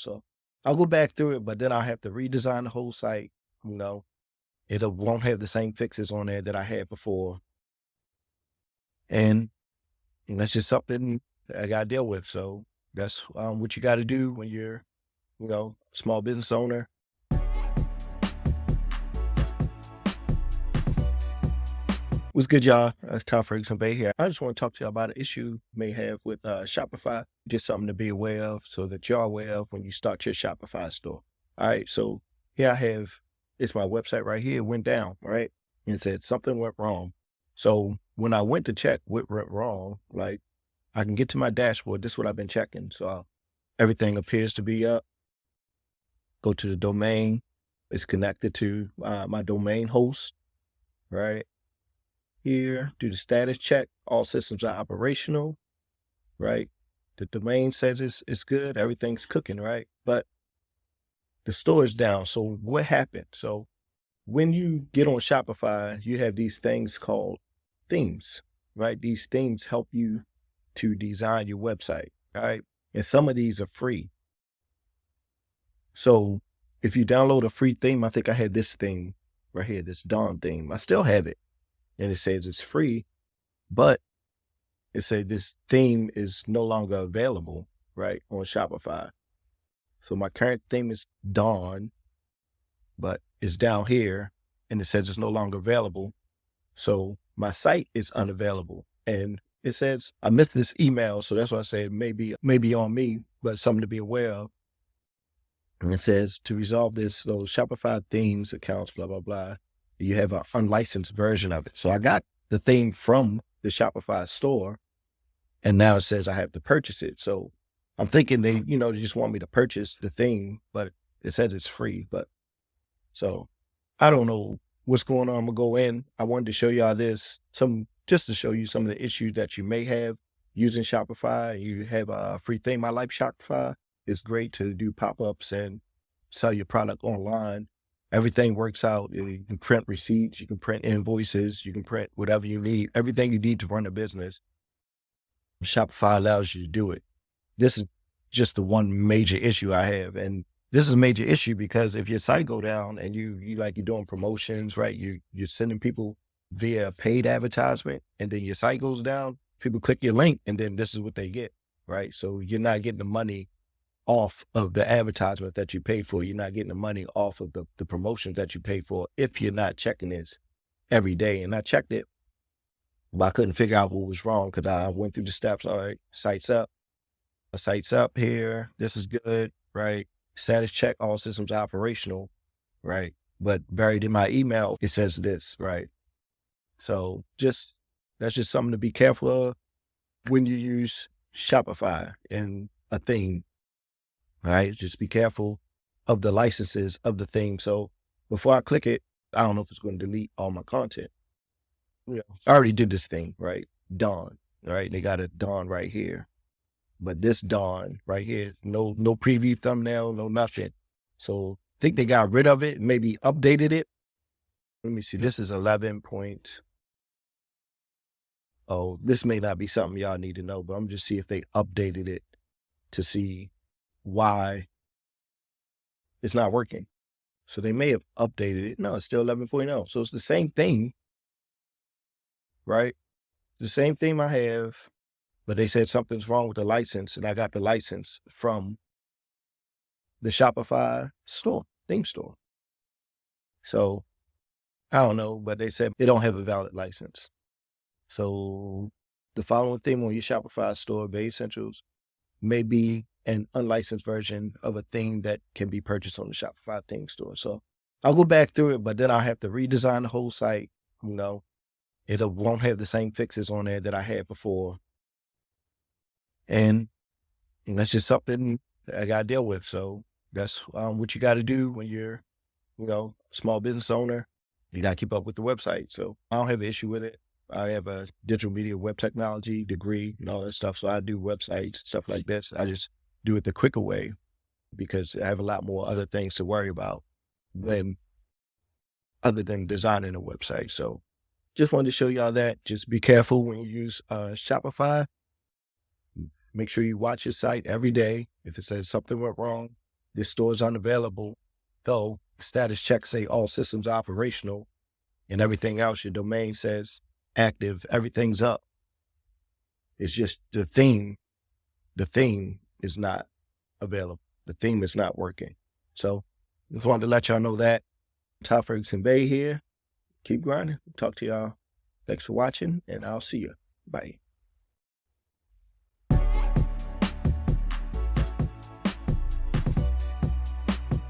So I'll go back through it, but then I'll have to redesign the whole site. You know, it won't have the same fixes on there that I had before. And that's just something that I got to deal with. So that's what you got to do when you're, small business owner. What's good, y'all? Tom Ferguson Bay here. I just want to talk to you about an issue you may have with Shopify. Just something to be aware of so that you're aware of when you start your Shopify store. All right, so here I have, it's my website right here. It went down, right? And it said something went wrong. So when I went to check what went wrong, like I can get to my dashboard. This is what I've been checking. So everything appears to be up. Go to the domain. It's connected to my domain host, right? Here, do the status check. All systems are operational, right? The domain says it's good. Everything's cooking, right? But the store is down. So what happened? So when you get on Shopify, you have these things called themes, right? These themes help you to design your website, right? And some of these are free. So if you download a free theme, I think I had this theme right here, this Dawn theme. I still have it. And it says it's free, but it said this theme is no longer available, right, on Shopify. So my current theme is Dawn, but it's down here and it says it's no longer available. So my site is unavailable. And it says, I missed this email. So that's why I said maybe on me, but something to be aware of. And it says to resolve this, those Shopify themes, accounts, blah, blah, blah. You have an unlicensed version of it. So I got the theme from the Shopify store, and now it says I have to purchase it. So I'm thinking they just want me to purchase the theme, but it says it's free. But so I don't know what's going on. I'm gonna go in. I wanted to show y'all this, just to show you some of the issues that you may have using Shopify. You have a free theme. I like Shopify. It's great to do pop-ups and sell your product online. Everything works out. You can print receipts, you can print invoices, you can print whatever you need, everything you need to run a business. Shopify allows you to do it. This is just the one major issue I have. And this is a major issue because if your site go down and you're doing promotions, right? You're sending people via paid advertisement, and then your site goes down, people click your link, and then this is what they get, right? So you're not getting the money off of the advertisement that you pay for. You're not getting the money off of the promotions that you pay for if you're not checking this every day. And I checked it, but I couldn't figure out what was wrong because I went through the steps. All right, site's up. A site's up here. This is good, right? Status check, all systems operational, right? But buried in my email, it says this, right? So that's just something to be careful of when you use Shopify and a theme. All right, just be careful of the licenses of the theme. So before I click it, I don't know if it's going to delete all my content. I already did this thing, right? Dawn, right? They got a Dawn right here, but this Dawn right here, no preview thumbnail, no nothing. So I think they got rid of it, maybe updated it. Let me see. This is 11 point. Oh, this may not be something y'all need to know, but I'm just see if they updated it to see why it's not working. So they may have updated it. No, it's still 11.0. So it's the same thing, right? The same thing I have, but they said something's wrong with the license, and I got the license from the Shopify store, theme store. So I don't know, but they said they don't have a valid license. So the following theme on your Shopify store, Bay Essentials, may be an unlicensed version of a thing that can be purchased on the Shopify theme store. So I'll go back through it, but then I'll have to redesign the whole site. It won't have the same fixes on there that I had before. And that's just something that I got to deal with. So that's what you got to do when you're, small business owner. You got to keep up with the website. So I don't have an issue with it. I have a digital media web technology degree and all that stuff. So I do websites, stuff like this. I just do it the quicker way because I have a lot more other things to worry about other than designing a website. So just wanted to show y'all that. Just be careful when you use Shopify. Make sure you watch your site every day. If it says something went wrong, this store is unavailable, though status checks say all systems are operational and everything else, your domain says active, everything's up. It's just the theme is not available. The theme is not working. So just wanted to let y'all know that. Ty Ferguson Bay here. Keep grinding. Talk to y'all. Thanks for watching, and I'll see you. Bye.